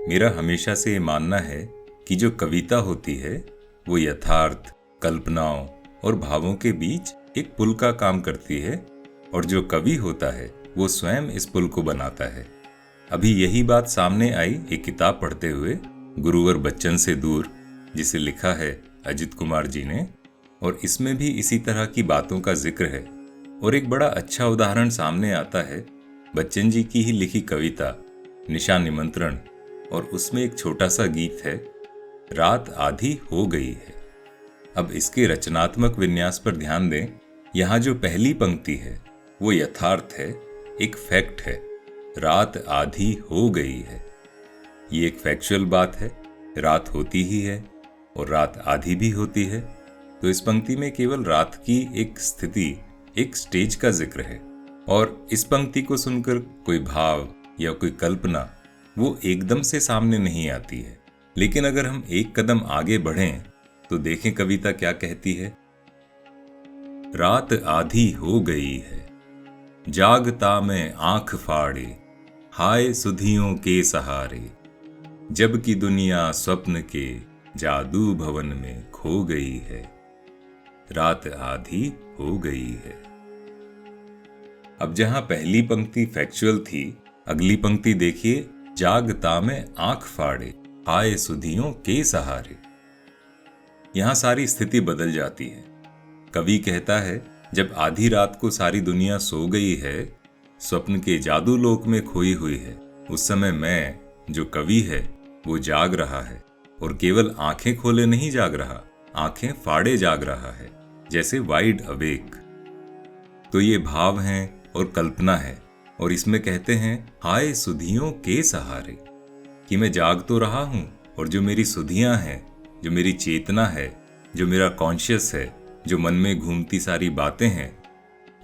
मेरा हमेशा से ये मानना है कि जो कविता होती है वो यथार्थ, कल्पनाओं और भावों के बीच एक पुल का काम करती है और जो कवि होता है वो स्वयं इस पुल को बनाता है। अभी यही बात सामने आई एक किताब पढ़ते हुए, गुरुवर बच्चन से दूर, जिसे लिखा है अजित कुमार जी ने, और इसमें भी इसी तरह की बातों का जिक्र है। और एक बड़ा अच्छा उदाहरण सामने आता है बच्चन जी की ही लिखी कविता निशा निमंत्रण, और उसमें एक छोटा सा गीत है, रात आधी हो गई है। अब इसके रचनात्मक विन्यास पर ध्यान दें। यहाँ जो पहली पंक्ति है वो यथार्थ है, एक फैक्ट है, रात आधी हो गई है। ये एक फैक्चुअल बात है, रात होती ही है और रात आधी भी होती है। तो इस पंक्ति में केवल रात की एक स्थिति, एक स्टेज का जिक्र है, और इस पंक्ति को सुनकर कोई भाव या कोई कल्पना वो एकदम से सामने नहीं आती है। लेकिन अगर हम एक कदम आगे बढ़ें तो देखें कविता क्या कहती है। रात आधी हो गई है, जागता मैं आंख फाड़े, हाय सुधियों के सहारे, जबकि दुनिया स्वप्न के जादू भवन में खो गई है, रात आधी हो गई है। अब जहां पहली पंक्ति फैक्चुअल थी, अगली पंक्ति देखिए, जागता में आंख फाड़े, हाय सुधियों के सहारे। यहां सारी स्थिति बदल जाती है। कवि कहता है, जब आधी रात को सारी दुनिया सो गई है, स्वप्न के जादू लोक में खोई हुई है, उस समय मैं, जो कवि है, वो जाग रहा है, और केवल आंखें खोले नहीं जाग रहा, आंखें फाड़े जाग रहा है, जैसे वाइड अवेक। तो ये भाव हैं और कल्पना है, और इसमें कहते हैं हाय सुधियों के सहारे, कि मैं जाग तो रहा हूं और जो मेरी सुधियां हैं, जो मेरी चेतना है, जो मेरा कॉन्शियस है, जो मन में घूमती सारी बातें हैं,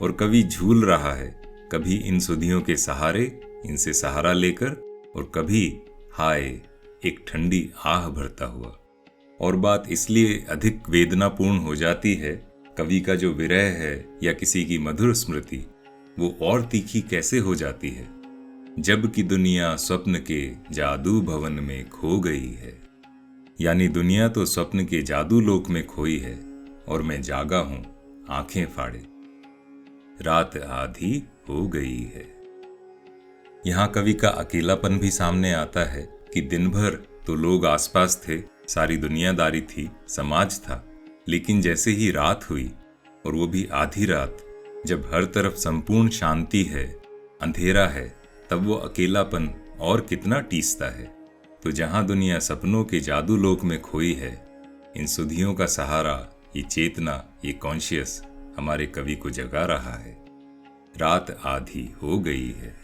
और कभी झूल रहा है, कभी इन सुधियों के सहारे, इनसे सहारा लेकर, और कभी हाय एक ठंडी आह भरता हुआ। और बात इसलिए अधिक वेदनापूर्ण हो जाती है, कवि का जो विरह है या किसी की मधुर स्मृति, वो और तीखी कैसे हो जाती है। जबकि दुनिया स्वप्न के जादू भवन में खो गई है, यानी दुनिया तो स्वप्न के जादू लोक में खोई है और मैं जागा हूं आंखें फाड़े, रात आधी हो गई है। यहां कवि का अकेलापन भी सामने आता है कि दिन भर तो लोग आसपास थे, सारी दुनियादारी थी, समाज था, लेकिन जैसे ही रात हुई, और वो भी आधी रात, जब हर तरफ संपूर्ण शांति है, अंधेरा है, तब वो अकेलापन और कितना टीसता है। तो जहां दुनिया सपनों के जादू लोक में खोई है, इन सुधियों का सहारा, ये चेतना, ये कॉन्शियस हमारे कवि को जगा रहा है। रात आधी हो गई है।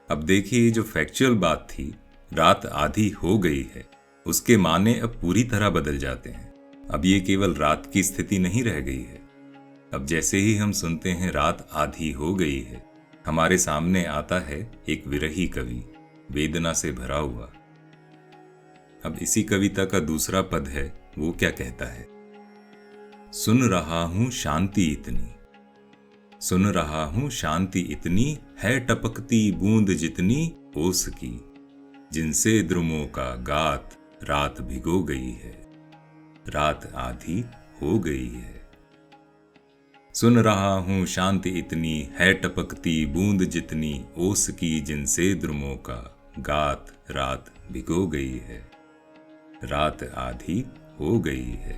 अब देखिए, जो फैक्चुअल बात थी, रात आधी हो गई है, उसके माने अब पूरी तरह बदल जाते हैं। अब ये केवल रात की स्थिति नहीं रह गई है। अब जैसे ही हम सुनते हैं रात आधी हो गई है, हमारे सामने आता है एक विरही कवि, वेदना से भरा हुआ। अब इसी कविता का दूसरा पद है, वो क्या कहता है। सुन रहा हूं शांति इतनी, सुन रहा हूं शांति इतनी, है टपकती बूंद जितनी ओस की, जिनसे द्रुमों का गात रात भिगो गई है, रात आधी हो गई है। सुन रहा हूं शांति इतनी, है टपकती बूंद जितनी ओस की, जिनसे द्रुमों का गात रात भिगो गई है, रात आधी हो गई है।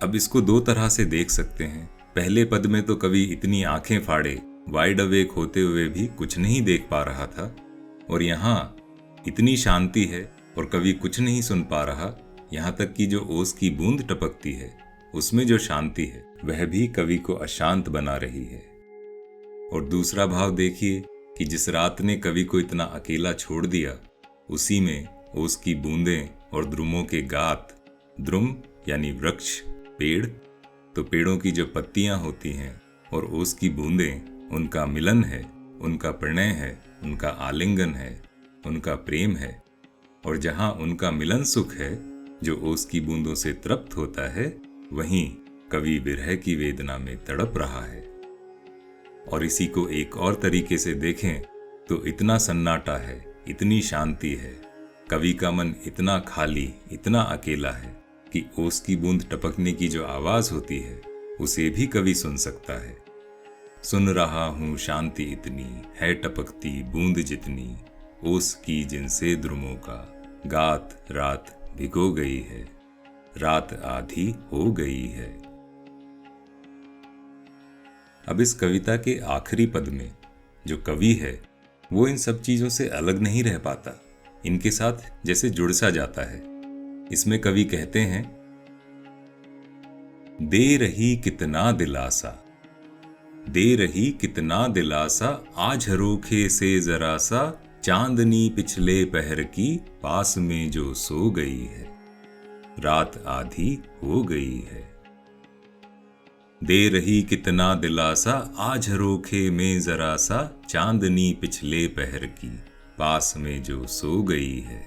अब इसको दो तरह से देख सकते हैं। पहले पद में तो कवि इतनी आंखें फाड़े, वाइड अवेक होते हुए भी कुछ नहीं देख पा रहा था, और यहां इतनी शांति है और कवि कुछ नहीं सुन पा रहा। यहां तक कि जो ओस की बूंद टपकती है, उसमें जो शांति है, वह भी कवि को अशांत बना रही है। और दूसरा भाव देखिए कि जिस रात ने कवि को इतना अकेला छोड़ दिया, उसी में ओस की बूंदें और द्रुमों के गात, द्रुम यानी वृक्ष, पेड़, तो पेड़ों की जो पत्तियां होती हैं और ओस की बूंदें, उनका मिलन है, उनका प्रणय है, उनका आलिंगन है, उनका प्रेम है। और जहां उनका मिलन सुख है, जो ओस की बूंदों से तृप्त होता है, वहीं कवि विरह की वेदना में तड़प रहा है। और इसी को एक और तरीके से देखें तो इतना सन्नाटा है, इतनी शांति है, कवि का मन इतना खाली, इतना अकेला है कि ओस की बूंद टपकने की जो आवाज होती है उसे भी कवि सुन सकता है। सुन रहा हूं शांति इतनी है टपकती बूंद जितनी, ओस की जिनसे द्रुमों का गात रात भिगो गई है, रात आधी हो गई है। अब इस कविता के आखिरी पद में जो कवि है वो इन सब चीजों से अलग नहीं रह पाता, इनके साथ जैसे जुड़ सा जाता है। इसमें कवि कहते हैं, दे रही कितना दिलासा, दे रही कितना दिलासा, आज झरोखे से जरा सा, चांदनी पिछले पहर की पास में जो सो गई है, रात आधी हो गई है। दे रही कितना दिलासा, आज झरोखे में जरा सा, चांदनी पिछले पहर की पास में जो सो गई है,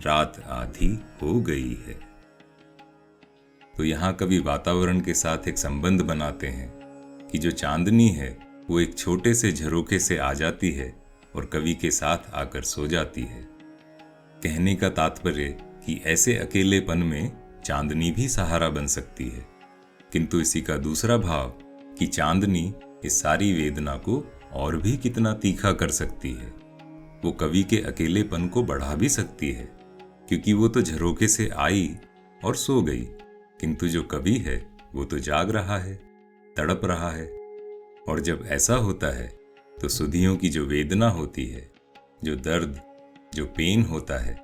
रात आधी हो गई है। तो यहां कवि वातावरण के साथ एक संबंध बनाते हैं कि जो चांदनी है वो एक छोटे से झरोखे से आ जाती है और कवि के साथ आकर सो जाती है। कहने का तात्पर्य कि ऐसे अकेलेपन में चांदनी भी सहारा बन सकती है, किंतु इसी का दूसरा भाव कि चांदनी इस सारी वेदना को और भी कितना तीखा कर सकती है। वो कवि के अकेलेपन को बढ़ा भी सकती है, क्योंकि वो तो झरोखे से आई और सो गई, किंतु जो कवि है वो तो जाग रहा है, तड़प रहा है। और जब ऐसा होता है तो सुधियों की जो वेदना होती है, जो दर्द, जो पेन होता है,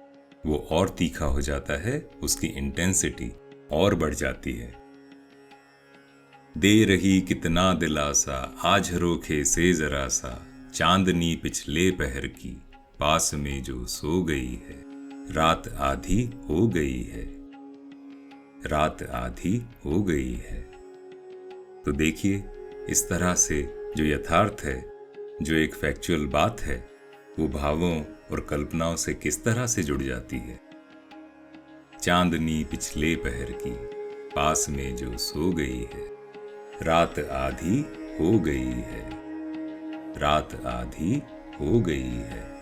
वो और तीखा हो जाता है, उसकी इंटेंसिटी और बढ़ जाती है। दे रही कितना दिलासा, आज झरोखे से जरा सा, चांदनी पिछले पहर की पास में जो सो गई है, रात आधी हो गई है, रात आधी हो गई है। तो देखिए, इस तरह से जो यथार्थ है, जो एक फैक्चुअल बात है, वो भावों और कल्पनाओं से किस तरह से जुड़ जाती है। चांदनी पिछले पहर की पास में जो सो गई है, रात आधी हो गई है, रात आधी हो गई है।